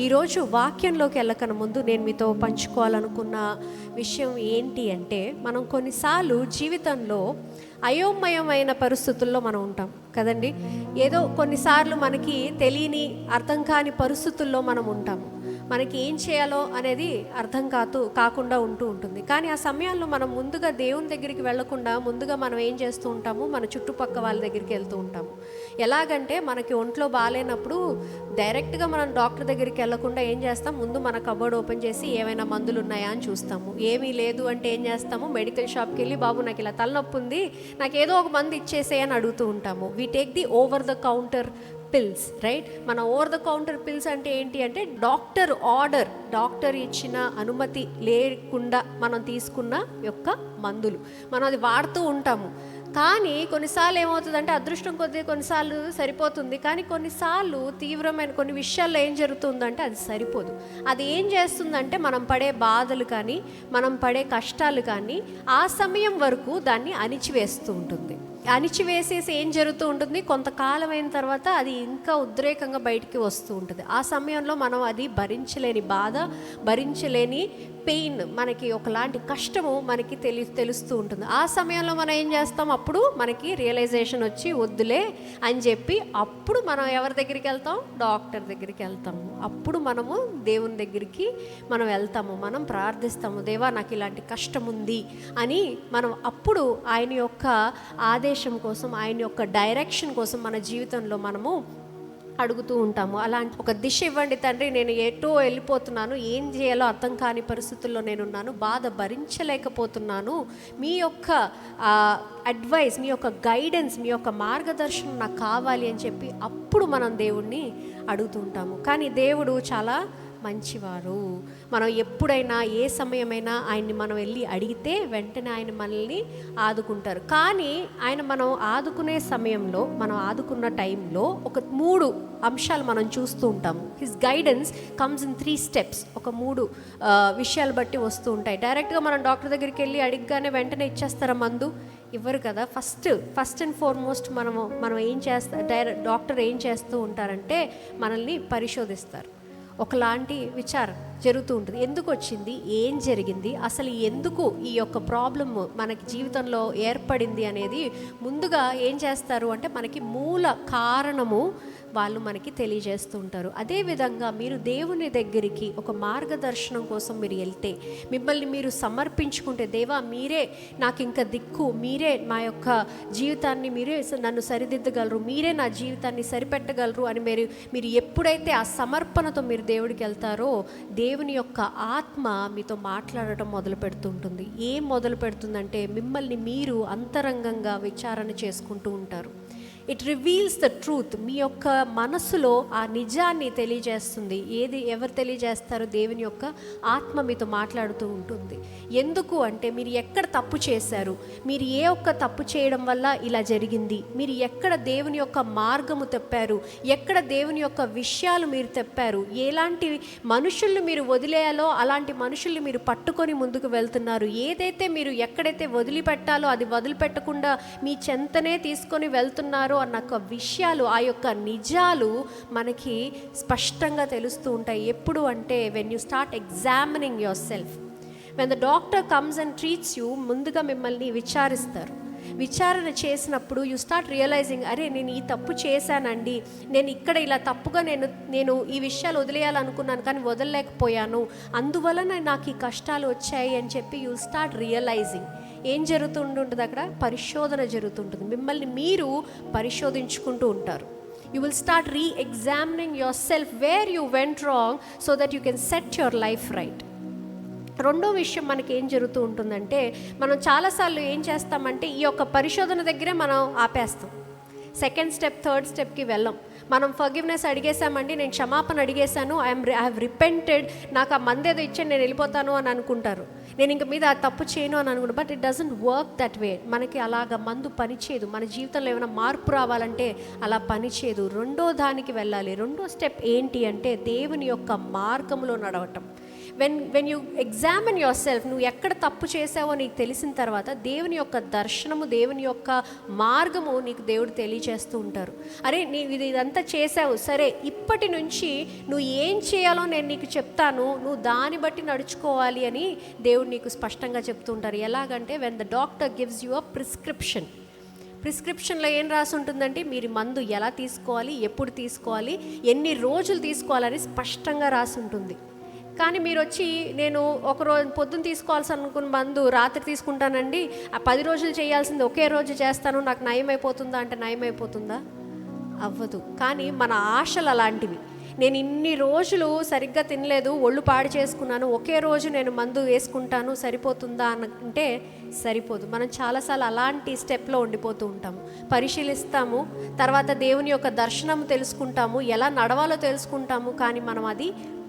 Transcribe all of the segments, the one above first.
ఈరోజు వాక్యంలోకి వెళ్ళకన ముందు నేను మీతో పంచుకోవాలనుకున్న విషయం ఏంటి అంటే, మనం కొన్నిసార్లు జీవితంలో అయోమయమైన పరిస్థితుల్లో మనం ఉంటాం కదండి. ఏదో కొన్నిసార్లు మనకి తెలియని అర్థం కాని పరిస్థితుల్లో మనం ఉంటాము. మనకి ఏం చేయాలో అనేది అర్థం కాకుండా ఉంటూ ఉంటుంది. కానీ ఆ సమయాల్లో మనం ముందుగా దేవుని దగ్గరికి వెళ్లకుండా ముందుగా మనం ఏం చేస్తూ ఉంటాము, మన చుట్టుపక్క వాళ్ళ దగ్గరికి వెళ్తూ ఉంటాము. ఎలాగంటే మనకి ఒంట్లో బాగాలేనప్పుడు డైరెక్ట్గా మనం డాక్టర్ దగ్గరికి వెళ్లకుండా ఏం చేస్తాం, ముందు మన కబోర్డ్ ఓపెన్ చేసి ఏమైనా మందులు ఉన్నాయా అని చూస్తాము. ఏమీ లేదు అంటే ఏం చేస్తాము, మెడికల్ షాప్కి వెళ్ళి బాబు నాకు ఇలా తలనొప్పి ఉంది, నాకు ఏదో ఒక మందు ఇచ్చేసేయని అడుగుతూ ఉంటాము. We take the over the counter pills, right? మన ఓవర్ ద కౌంటర్ పిల్స్ అంటే ఏంటి అంటే డాక్టర్ ఇచ్చిన అనుమతి లేకుండా మనం తీసుకున్న యొక్క మందులు, మనం అది వాడుతూ ఉంటాము. కానీ కొన్నిసార్లు ఏమవుతుందంటే, అదృష్టం కొద్దీ కొన్నిసార్లు సరిపోతుంది, కానీ కొన్నిసార్లు తీవ్రమైన కొన్ని విషయాల్లో ఏం జరుగుతుందంటే అది సరిపోదు. అది ఏం చేస్తుందంటే, మనం పడే బాధలు కానీ మనం పడే కష్టాలు కానీ ఆ సమయం వరకు దాన్ని అణిచివేస్తూ ఉంటుంది. అణిచివేసేసి ఏం జరుగుతూ ఉంటుంది, కొంతకాలం అయిన తర్వాత అది ఇంకా ఉద్రేకంగా బయటికి వస్తూ ఉంటుంది. ఆ సమయంలో మనం అది భరించలేని బాధ, భరించలేని పెయిన్, మనకి ఒకలాంటి కష్టము మనకి తెలుస్తూ ఉంటుంది. ఆ సమయంలో మనం ఏం చేస్తాం, అప్పుడు మనకి రియలైజేషన్ వచ్చి వద్దులే అని చెప్పి అప్పుడు మనం ఎవరి దగ్గరికి వెళ్తాం, డాక్టర్ దగ్గరికి వెళ్తాము. అప్పుడు మనము దేవుని దగ్గరికి మనం వెళ్తాము, మనం ప్రార్థిస్తాము, దేవా నాకు ఇలాంటి కష్టం ఉంది అని మనం అప్పుడు ఆయన యొక్క ఆదేశం కోసం, ఆయన యొక్క డైరెక్షన్ కోసం మన జీవితంలో మనము అడుగుతూ ఉంటాము. అలాంటి ఒక దిశ ఇవ్వండి తండ్రి, నేను ఎటో వెళ్ళిపోతున్నాను, ఏం చేయాలో అర్థం కాని పరిస్థితుల్లో నేనున్నాను, బాధ భరించలేకపోతున్నాను, మీ యొక్క అడ్వైస్, మీ యొక్క గైడెన్స్, మీ యొక్క మార్గదర్శనం నాకు కావాలి అని చెప్పి అప్పుడు మనం దేవుణ్ణి అడుగుతూ ఉంటాము. కానీ దేవుడు చాలా మంచివారు. మనం ఎప్పుడైనా ఏ సమయమైనా ఆయన్ని మనం వెళ్ళి అడిగితే వెంటనే ఆయన మనల్ని ఆదుకుంటారు. కానీ ఆయన మనం ఆదుకునే సమయంలో, మనం ఆదుకున్న టైంలో ఒక 3 అంశాలు మనం చూస్తూ ఉంటాము. His guidance comes in 3 steps. ఒక 3 విషయాలు బట్టి వస్తూ ఉంటాయి. డైరెక్ట్గా మనం డాక్టర్ దగ్గరికి వెళ్ళి అడిగగానే వెంటనే ఇచ్చేస్తారా మందు? ఇవ్వరు కదా. ఫస్ట్ అండ్ ఫార్మోస్ట్ మనం ఏం డాక్టర్ ఏం చేస్తూ ఉంటారంటే మనల్ని పరిశోధిస్తారు. ఒకలాంటి విచారం జరుగుతూ ఉంటుంది. ఎందుకు వచ్చింది, ఏం జరిగింది, అసలు ఎందుకు ఈ యొక్క ప్రాబ్లమ్ మనకి జీవితంలో ఏర్పడింది అనేది ముందుగా ఏం చేస్తారు అంటే మనకి మూల కారణము వాళ్ళు మనకి తెలియజేస్తూ ఉంటారు. అదేవిధంగా మీరు దేవుని దగ్గరికి ఒక మార్గదర్శనం కోసం మీరు వెళ్తే, మిమ్మల్ని మీరు సమర్పించుకుంటే, దేవా మీరే నాకు ఇంకా దిక్కు, మీరే మా యొక్క జీవితాన్ని మీరే నన్ను సరిదిద్దగలరు, మీరే నా జీవితాన్ని సరిపెట్టగలరు అని మీరు ఎప్పుడైతే ఆ సమర్పణతో మీరు దేవుడికి వెళ్తారో, దేవుని యొక్క ఆత్మ మీతో మాట్లాడటం మొదలు పెడుతుంటుంది. ఏం మొదలు పెడుతుందంటే, మిమ్మల్ని మీరు అంతరంగంగా విచారణ చేసుకుంటూ ఉంటారు. It reveals the truth. మీ యొక్క మనసులో ఆ నిజాన్ని తెలియజేస్తుంది. ఎవరు తెలియజేస్తారో, దేవుని యొక్క ఆత్మ మీతో మాట్లాడుతూ ఉంటుంది. ఎందుకు అంటే, మీరు ఎక్కడ తప్పు చేశారు, మీరు ఏ ఒక్క తప్పు చేయడం వల్ల ఇలా జరిగింది, మీరు ఎక్కడ దేవుని యొక్క మార్గము తెప్పారు, ఎక్కడ దేవుని యొక్క విషయాలు మీరు తెప్పారు, ఎలాంటి మనుషుల్ని మీరు వదిలేయాలో అలాంటి మనుషుల్ని మీరు పట్టుకొని ముందుకు వెళ్తున్నారు, ఏదైతే మీరు ఎక్కడైతే వదిలిపెట్టాలో అది వదిలిపెట్టకుండా మీ చెంతనే తీసుకొని వెళ్తున్నారు అన్న విషయాలు, ఆ యొక్క నిజాలు మనకి స్పష్టంగా తెలుస్తూ ఉంటాయి. ఎప్పుడు అంటే, when you start examining your self, when the doctor comes and treats you, ముందుగా మిమ్మల్ని విచారిస్తారు. విచారణ చేసినప్పుడు యూ స్టార్ట్ రియలైజింగ్, అరే నేను ఈ తప్పు చేశానండి, నేను ఇక్కడ ఇలా తప్పుగా నేను ఈ విషయాలు వదిలేయాలనుకున్నాను కానీ వదలలేకపోయాను, అందువలన నాకు ఈ కష్టాలు వచ్చాయి అని చెప్పి యూ స్టార్ట్ రియలైజింగ్. ఏం జరుగుతుంటుంది అక్కడ? పరిశోధన జరుగుతుంటుంది. మిమ్మల్ని మీరు పరిశోధించుకుంటూ ఉంటారు. You will start re-examining yourself where you went wrong so that you can set your life right. రెండో విషయం మనకి ఏం జరుగుతూ ఉంటుందంటే, మనం చాలాసార్లు ఏం చేస్తామంటే ఈ యొక్క పరిశోధన దగ్గరే మనం ఆపేస్తాం. సెకండ్ స్టెప్, థర్డ్ స్టెప్కి వెళ్ళం. మనం ఫర్గివ్నెస్ అడిగేసామండి, నేను క్షమాపణ అడిగేశాను, ఐ హ్యావ్ రిపెంటెడ్, నాకు ఆ మందేదో ఇచ్చాను నేను వెళ్ళిపోతాను అని అనుకుంటారు, నేను ఇంక మీద ఆ తప్పు చేయను అని అనుకుంటాను. But it doesn't work that way. మనకి అలాగ మందు పనిచేయదు. మన జీవితంలో ఏమైనా మార్పు రావాలంటే అలా పనిచేయదు. రెండో దానికి వెళ్ళాలి. రెండో స్టెప్ ఏంటి అంటే, దేవుని యొక్క మార్గంలో నడవటం. When you examine your self, నువ్వు ఎక్కడ తప్పు చేసావో నీకు తెలిసిన తర్వాత దేవుని యొక్క దర్శనము, దేవుని యొక్క మార్గము నీకు దేవుడు తెలియచేస్తూ ఉంటారు. అరే నీవు ఇదంతా చేసావు, సరే ఇప్పటి నుంచి నువ్వు ఏం చేయాలో నేను నీకు చెప్తాను, నువ్వు దాన్ని బట్టి నడుచుకోవాలి అని దేవుడు నీకు స్పష్టంగా చెప్తూ ఉంటారు. ఎలాగంటే when the doctor gives you a ప్రిస్క్రిప్షన్లో ఏం రాసి ఉంటుందంటే మీరు మందు ఎలా తీసుకోవాలి, ఎప్పుడు తీసుకోవాలి, ఎన్ని రోజులు తీసుకోవాలని స్పష్టంగా రాసి ఉంటుంది. కానీ మీరు వచ్చి నేను ఒకరోజు పొద్దున్న తీసుకోవాల్సి అనుకున్న మందు రాత్రి తీసుకుంటానండి, ఆ 10 రోజులు చేయాల్సింది ఒకే రోజు చేస్తాను, నాకు నయం అయిపోతుందా అంటే నయం అయిపోతుందా? అవ్వదు. కానీ మన ఆశలు అలాంటివి. నేను ఇన్ని రోజులు సరిగ్గా తినలేదు, ఒళ్ళు పాడు చేసుకున్నాను, ఒకే రోజు నేను మందు వేసుకుంటాను, సరిపోతుందా అంటే సరిపోదు. మనం చాలాసార్లు అలాంటి స్టెప్లో ఉండిపోతూ ఉంటాము. పరిశీలిస్తాము, తర్వాత దేవుని యొక్క దర్శనం తెలుసుకుంటాము, ఎలా నడవాలో తెలుసుకుంటాము, కానీ మనం అది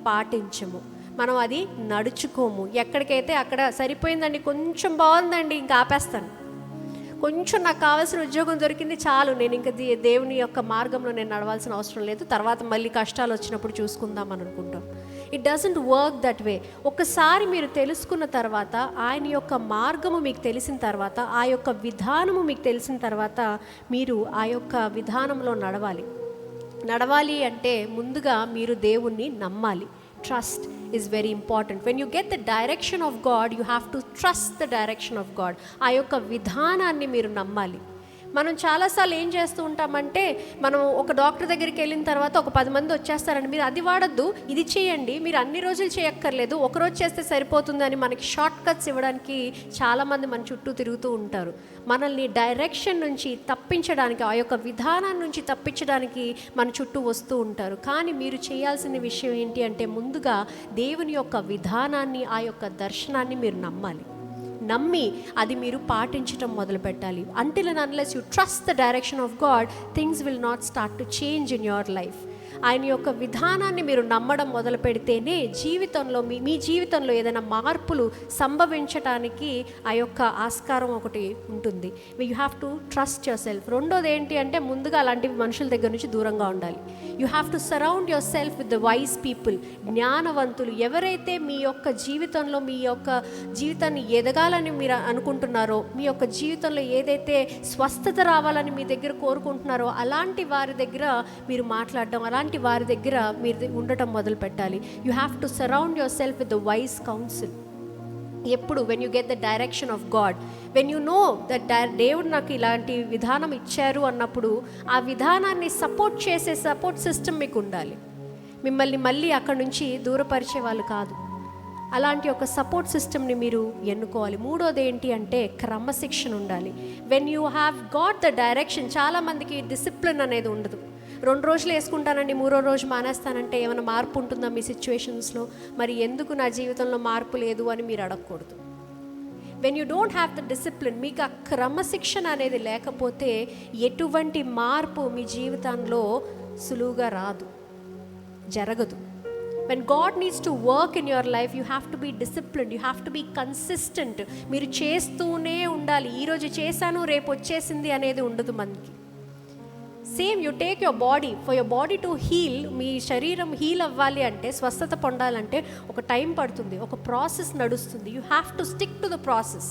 పాటించము, మనం అది నడుచుకోము. ఎక్కడికైతే అక్కడ సరిపోయిందండి, కొంచెం బాగుందండి, ఇంకా ఆపేస్తాను, కొంచెం నాకు కావాల్సిన ఉద్యోగం దొరికింది చాలు, నేను ఇంకా దేవుని యొక్క మార్గంలో నేను నడవాల్సిన అవసరం లేదు, తర్వాత మళ్ళీ కష్టాలు వచ్చినప్పుడు చూసుకుందాం అని అనుకుంటాం. It doesn't work that way. ఒకసారి మీరు తెలుసుకున్న తర్వాత, ఆయన యొక్క మార్గము మీకు తెలిసిన తర్వాత, ఆ యొక్క విధానము మీకు తెలిసిన తర్వాత, మీరు ఆ యొక్క విధానంలో నడవాలి అంటే ముందుగా మీరు దేవుణ్ణి నమ్మాలి. Trust is very important. When you get the direction of God, you have to trust the direction of God. ఆ యొక్క విధానాన్ని మీరు నమ్మాలి. మనం చాలాసార్లు ఏం చేస్తూ ఉంటామంటే, మనం ఒక డాక్టర్ దగ్గరికి వెళ్ళిన తర్వాత ఒక 10 మంది వచ్చేస్తారండి, మీరు అది వాడద్దు, ఇది చేయండి, మీరు అన్ని రోజులు చేయక్కర్లేదు, ఒకరోజు చేస్తే సరిపోతుంది అని మనకి షార్ట్ కట్స్ ఇవ్వడానికి చాలామంది మన చుట్టూ తిరుగుతూ ఉంటారు. మనల్ని డైరెక్షన్ నుంచి తప్పించడానికి, ఆ యొక్క విధానం నుంచి తప్పించడానికి మన చుట్టూ వస్తూ ఉంటారు. కానీ మీరు చేయాల్సిన విషయం ఏంటి అంటే, ముందుగా దేవుని యొక్క విధానాన్ని, ఆ యొక్క దర్శనాన్ని మీరు నమ్మి అది మీరు పాటించటం మొదలు పెట్టాలి. Until and unless you trust the direction of God, things will not start to change in your life. ఆయన యొక్క విధానాన్ని మీరు నమ్మడం మొదలు పెడితేనే జీవితంలో మీ జీవితంలో ఏదైనా మార్పులు సంభవించటానికి ఆ యొక్క ఆస్కారం ఒకటి ఉంటుంది. You have to trust your self. రెండోది ఏంటి అంటే, ముందుగా అలాంటి మనుషుల దగ్గర నుంచి దూరంగా ఉండాలి. You have to surround yourself with the wise people, జ్ఞానవంతులు. ఎవరైతే మీ యొక్క జీవితంలో మీ యొక్క జీవితాన్ని ఎదగాలని మీరు అనుకుంటున్నారో, మీ యొక్క జీవితంలో ఏదైతే స్వస్థత రావాలని మీ దగ్గర కోరుకుంటున్నారో, అలాంటి వారి దగ్గర మీరు మాట్లాడడం, అలాంటి వారి దగ్గర మీరు ఉండటం మొదలు పెట్టాలి. You have to surround yourself with the wise council. ఎప్పుడు when you get the direction of God, when you know that దేవుడు నాకు ఇలాంటి విధానం ఇచ్చారు అన్నప్పుడు, ఆ విధానాన్ని సపోర్ట్ చేసే సపోర్ట్ సిస్టమ్ మీకు ఉండాలి. మిమ్మల్ని మళ్ళీ అక్కడి నుంచి దూరపరిచే వాళ్ళు కాదు. అలాంటి ఒక సపోర్ట్ సిస్టమ్ని మీరు ఎన్నుకోవాలి. మూడోది ఏంటి అంటే, క్రమశిక్షణ ఉండాలి. When you have got the direction, చాలామందికి డిసిప్లిన్ అనేది ఉండదు. 2 రోజులు వేసుకుంటానండి, 3వ రోజు మానేస్తానంటే ఏమైనా మార్పు ఉంటుందా మీ సిచ్యువేషన్స్లో? మరి ఎందుకు నా జీవితంలో మార్పు లేదు అని మీరు అడగకూడదు. When you don't have the discipline, మీకు ఆ క్రమశిక్షణ అనేది లేకపోతే ఎటువంటి మార్పు మీ జీవితంలో సులువుగా జరగదు. When God needs to work in your life, you have to be disciplined, you have to be consistent. మీరు చేస్తూనే ఉండాలి. ఈరోజు చేశాను రేపు వచ్చేసింది అనేది ఉండదు మనకి. Same you take your body, for your body to heal, మీ శరీరం హీల్ అవ్వాలి అంటే, స్వస్థత పొందాలంటే ఒక టైం పడుతుంది, ఒక ప్రాసెస్ నడుస్తుంది. You have to stick to the process.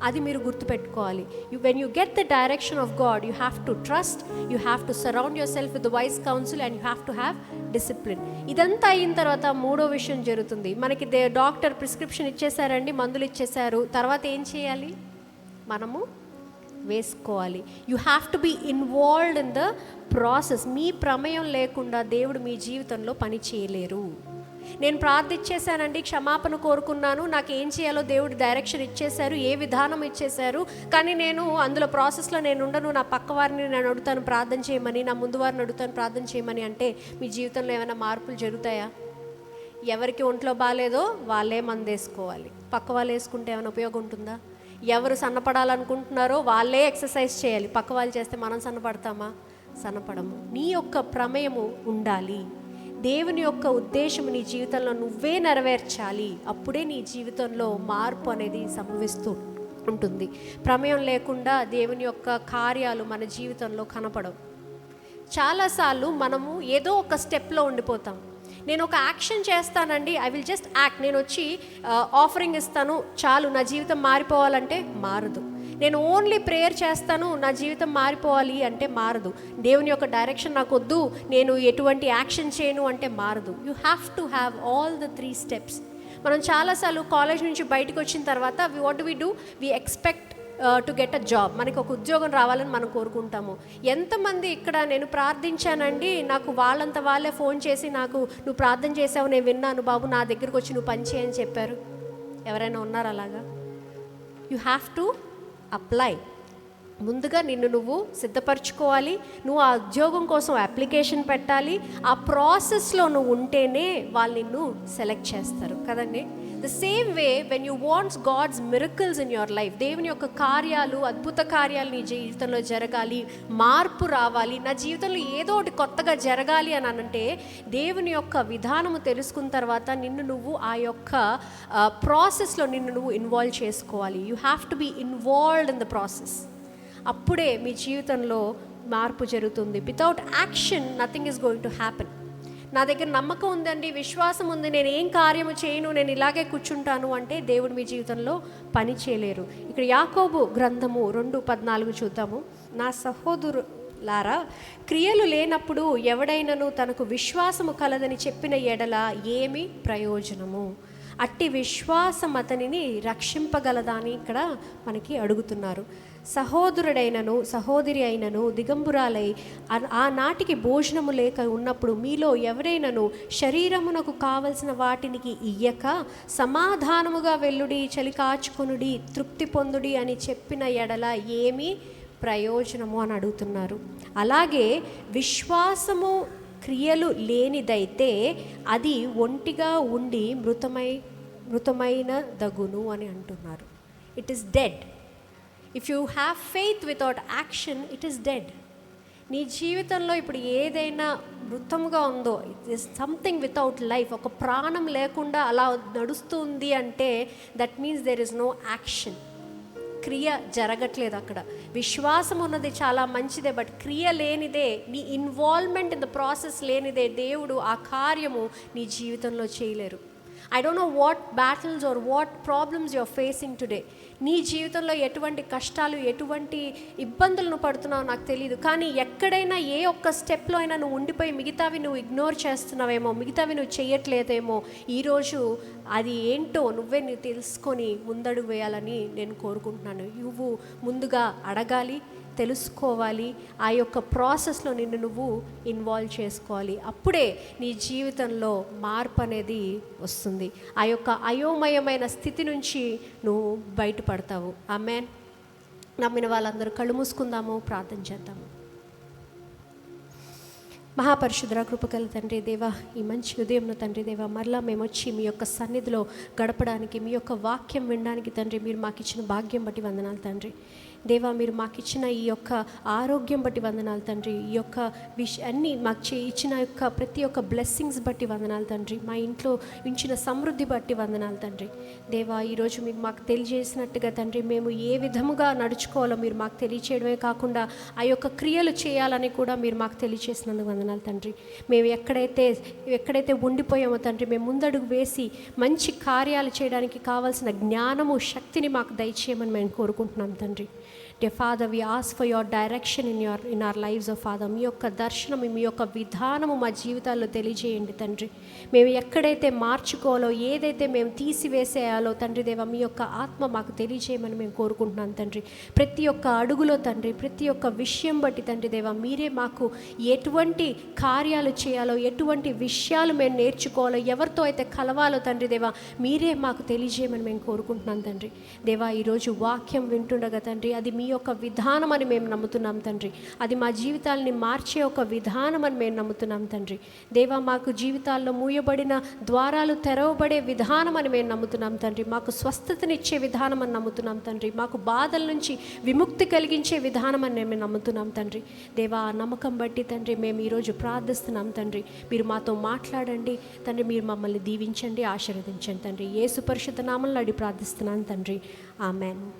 అది మీరు గుర్తుపెట్టుకోవాలి. When you get the direction of God, you have to trust, you have to surround yourself with the wise council, and you have to have discipline. ఇదంతా అయిన తర్వాత మూడో విషయం జరుగుతుంది. మనకి డాక్టర్ ప్రిస్క్రిప్షన్ ఇచ్చేసారండి, మందులు ఇచ్చేసారు, తర్వాత ఏం చేయాలి? మనము వేసుకోవాలి. You have to be involved in the process. మీ ప్రమేయం లేకుండా దేవుడు మీ జీవితంలో పని చేయలేరు. నేను ప్రార్థించేశానండి, క్షమాపణ కోరుకున్నాను, నాకు ఏం చేయాలో దేవుడు డైరెక్షన్ ఇచ్చేశారు, ఏ విధానం ఇచ్చేశారు, కానీ నేను అందులో ప్రాసెస్లో నేను ఉండను, నా పక్క వారిని నేను అడుగుతాను ప్రార్థన చేయమని, నా ముందు వారిని అడుగుతాను ప్రార్థన చేయమని అంటే మీ జీవితంలో ఏమైనా మార్పులు జరుగుతాయా? ఎవరికి ఒంట్లో బాగాలేదో వాళ్ళే మందు వేసుకోవాలి, పక్క వాళ్ళు వేసుకుంటే ఏమైనా ఉపయోగం ఉంటుందా? ఎవరు సన్నపడాలనుకుంటున్నారో వాళ్ళే ఎక్సర్సైజ్ చేయాలి, పక్క వాళ్ళు చేస్తే మనం సన్నపడతామా? సన్నపడము. నీ యొక్క ప్రమేయము ఉండాలి. దేవుని యొక్క ఉద్దేశం నీ జీవితంలో నువ్వే నెరవేర్చాలి. అప్పుడే నీ జీవితంలో మార్పు అనేది సంభవిస్తూ ఉంటుంది. ప్రమేయం లేకుండా దేవుని యొక్క కార్యాలు మన జీవితంలో కనపడవు. చాలాసార్లు మనము ఏదో ఒక స్టెప్లో ఉండిపోతాం. నేను ఒక యాక్షన్ చేస్తానండి, ఐ విల్ జస్ట్ యాక్ట్, నేను వచ్చి ఆఫరింగ్ ఇస్తాను చాలు నా జీవితం మారిపోవాలంటే మారదు. నేను ఓన్లీ ప్రేయర్ చేస్తాను నా జీవితం మారిపోవాలి అంటే మారదు. దేవుని యొక్క డైరెక్షన్ నాకు వద్దు, నేను ఎటువంటి యాక్షన్ చేయను అంటే మారదు. You have to have all the 3 steps. మనం చాలాసార్లు కాలేజ్ నుంచి బయటకు వచ్చిన తర్వాత what do we do, we expect to get a job. మనకి ఒక ఉద్యోగం రావాలని మనం కోరుకుంటాము. ఎంతమంది ఇక్కడ నేను ప్రార్థించానండి, నాకు వాళ్ళే ఫోన్ చేసి నాకు నువ్వు ప్రార్థన చేసావు, నేను విన్నాను బాబు, నా దగ్గరకు వచ్చి నువ్వు పని చేయని చెప్పారు? ఎవరైనా ఉన్నారు అలాగా? You have to apply. ముందుగా నిన్ను నువ్వు సిద్ధపరచుకోవాలి. నువ్వు ఆ ఉద్యోగం కోసం అప్లికేషన్ పెట్టాలి. ఆ ప్రాసెస్లో నువ్వు ఉంటేనే వాళ్ళు నిన్ను సెలెక్ట్ చేస్తారు కదండి. The same way when you wants God's miracles in your life, దేవుని యొక్క కార్యాలు, అద్భుత కార్యాలు నీ జీవితంలో జరగాలి, మార్పు రావాలి, నా జీవితంలో ఏదో ఒకటి కొత్తగా జరగాలి అని అంటే దేవుని యొక్క విధానము తెలుసుకున్న తర్వాత నిన్ను నువ్వు ఆ యొక్క ప్రాసెస్లో నిన్ను నువ్వు ఇన్వాల్వ్ చేసుకోవాలి. You have to be involved in the process. అప్పుడే మీ జీవితంలో మార్పు జరుగుతుంది. Without action nothing is going to happen. నా దగ్గర నమ్మకం ఉందండి, విశ్వాసం ఉంది, నేను ఏం కార్యము చేయను, నేను ఇలాగే కూర్చుంటాను అంటే దేవుడు మీ జీవితంలో పని చేయలేరు. ఇక్కడ యాకోబు గ్రంథము 2:14 చూద్దాము. నా సహోదరులారా, క్రియలు లేనప్పుడు ఎవడైనను తనకు విశ్వాసము కలదని చెప్పిన ఎడల ఏమి ప్రయోజనము? అట్టి విశ్వాసం అతనిని రక్షింపగలదా అని ఇక్కడ మనకి అడుగుతున్నారు. సహోదరుడైనను సహోదరి అయినను దిగంబురాలై ఆనాటికి భోజనము లేక ఉన్నప్పుడు మీలో ఎవరైనను శరీరమునకు కావలసిన వాటికి ఇయ్యక సమాధానముగా వెల్లుడి, చలి కాచుకొనుడి, తృప్తి పొందుడి అని చెప్పిన ఎడల ఏమి ప్రయోజనము అని అడుగుతున్నారు. అలాగే విశ్వాసము క్రియలు లేనిదైతే అది ఒంటిగా ఉండి మృతమైన దగును అని అంటున్నారు. It is dead. If you have faith without action, it is dead. నీ జీవితంలో ఇప్పుడు ఏదైనా మృతంగా ఉందో, it is something without life, ఒక ప్రాణం లేకుండా అలా నడుస్తుంది అంటే that means there is no action. క్రియ జరగట్లేదు అక్కడ. విశ్వాసం ఉన్నది చాలా మంచిదే, బట్ క్రియ లేనిదే, నీ ఇన్వాల్వ్మెంట్ ఇన్ ద ప్రాసెస్ లేనిదే దేవుడు ఆ కార్యము నీ జీవితంలో చేయలేరు. I don't know what battles or what problems you are facing today. నీ జీవితంలో ఎటువంటి కష్టాలు, ఎటువంటి ఇబ్బందులను పడుతున్నావు నాకు తెలియదు. కానీ ఎక్కడైనా ఏ ఒక్క స్టెప్లో అయినా నువ్వు ఉండిపోయి మిగతావి నువ్వు ఇగ్నోర్ చేస్తున్నావేమో, మిగతావి నువ్వు చేయట్లేదేమో, ఈరోజు అది ఏంటో నువ్వే తెలుసుకొని ముందడుగు వేయాలని నేను కోరుకుంటున్నాను. నువ్వు ముందుగా అడగాలి, తెలుసుకోవాలి, ఆ యొక్క ప్రాసెస్లో నిన్ను నువ్వు ఇన్వాల్వ్ చేసుకోవాలి. అప్పుడే నీ జీవితంలో మార్పు అనేది వస్తుంది. ఆ యొక్క అయోమయమైన స్థితి నుంచి నువ్వు బయటపడతావు. ఆమేన్. నమ్మిన వాళ్ళందరూ కళ్ళు మూసుకుందాము, ప్రార్థన చేద్దాము. మహాపరిశుద్ధ కృపగల తండ్రి దేవా, ఈ మంచి ఉదయంలో తండ్రి దేవా, మరలా మేము వచ్చి మీ యొక్క సన్నిధిలో గడపడానికి, మీ యొక్క వాక్యం వినడానికి తండ్రి మీరు మాకు ఇచ్చిన భాగ్యం బట్టి వందనాలు తండ్రి దేవా. మీరు మాకు ఇచ్చిన ఈ యొక్క ఆరోగ్యం బట్టి వందనాలు తండ్రి. ఈ యొక్క అన్నీ మాకు ఇచ్చిన యొక్క ప్రతి ఒక్క బ్లెస్సింగ్స్ బట్టి వందనాలు తండ్రి. మా ఇంట్లో ఉంచిన సమృద్ధి బట్టి వందనాలు తండ్రి దేవా. ఈరోజు మీకు మాకు తెలియజేసినట్టుగా తండ్రి మేము ఏ విధముగా నడుచుకోవాలో మీరు మాకు తెలియచేయడమే కాకుండా ఆ యొక్క క్రియలు చేయాలని కూడా మీరు మాకు తెలియచేసినందుకు వందనాలు తండ్రి. మేము ఎక్కడైతే ఉండిపోయామో తండ్రి, మేము ముందడుగు వేసి మంచి కార్యాలు చేయడానికి కావాల్సిన జ్ఞానము, శక్తిని మాకు దయచేయమని మేము కోరుకుంటున్నాం తండ్రి. Dear Father, we ask for your direction in our lives, oh Father. మీ యొక్క దర్శనం, మీ యొక్క విధానము మా జీవితాల్లో తెలియజేయండి తండ్రి. మేము ఎక్కడైతే మార్చుకోవాలో, ఏదైతే మేము తీసివేసేయాలో తండ్రి దేవా, మీ యొక్క ఆత్మ మాకు తెలియజేయమని మేము కోరుకుంటున్నాం తండ్రి. ప్రతి ఒక్క అడుగులో తండ్రి, ప్రతి ఒక్క విషయం బట్టి తండ్రి దేవా, మీరే మాకు ఎటువంటి కార్యాలు చేయాలో, ఎటువంటి విషయాలు మేము నేర్చుకోవాలో, ఎవరితో అయితే కలవాలో తండ్రి దేవా, మీరే మాకు తెలియజేయమని మేము కోరుకుంటున్నాం తండ్రి దేవా. ఈరోజు వాక్యం వింటుండగా తండ్రి, అది మీ యొక్క విధానం అని మేము నమ్ముతున్నాం తండ్రి. అది మా జీవితాలని మార్చే ఒక విధానం అని మేము నమ్ముతున్నాం తండ్రి దేవా. మాకు జీవితాల్లో మూయబడిన ద్వారాలు తెరవబడే విధానం అని మేము నమ్ముతున్నాం తండ్రి. మాకు స్వస్థతనిచ్చే విధానం అని నమ్ముతున్నాం తండ్రి. మాకు బాధల నుంచి విముక్తి కలిగించే విధానం అని మేము నమ్ముతున్నాం తండ్రి దేవా. ఆ నమ్మకం బట్టి తండ్రి మేము ఈరోజు ప్రార్థిస్తున్నాం తండ్రి. మీరు మాతో మాట్లాడండి తండ్రి. మీరు మమ్మల్ని దీవించండి, ఆశీర్వదించండి తండ్రి. యేసు పరిశుద్ధ నామములో అడిగి ప్రార్థిస్తున్నాను తండ్రి. ఆమెన్.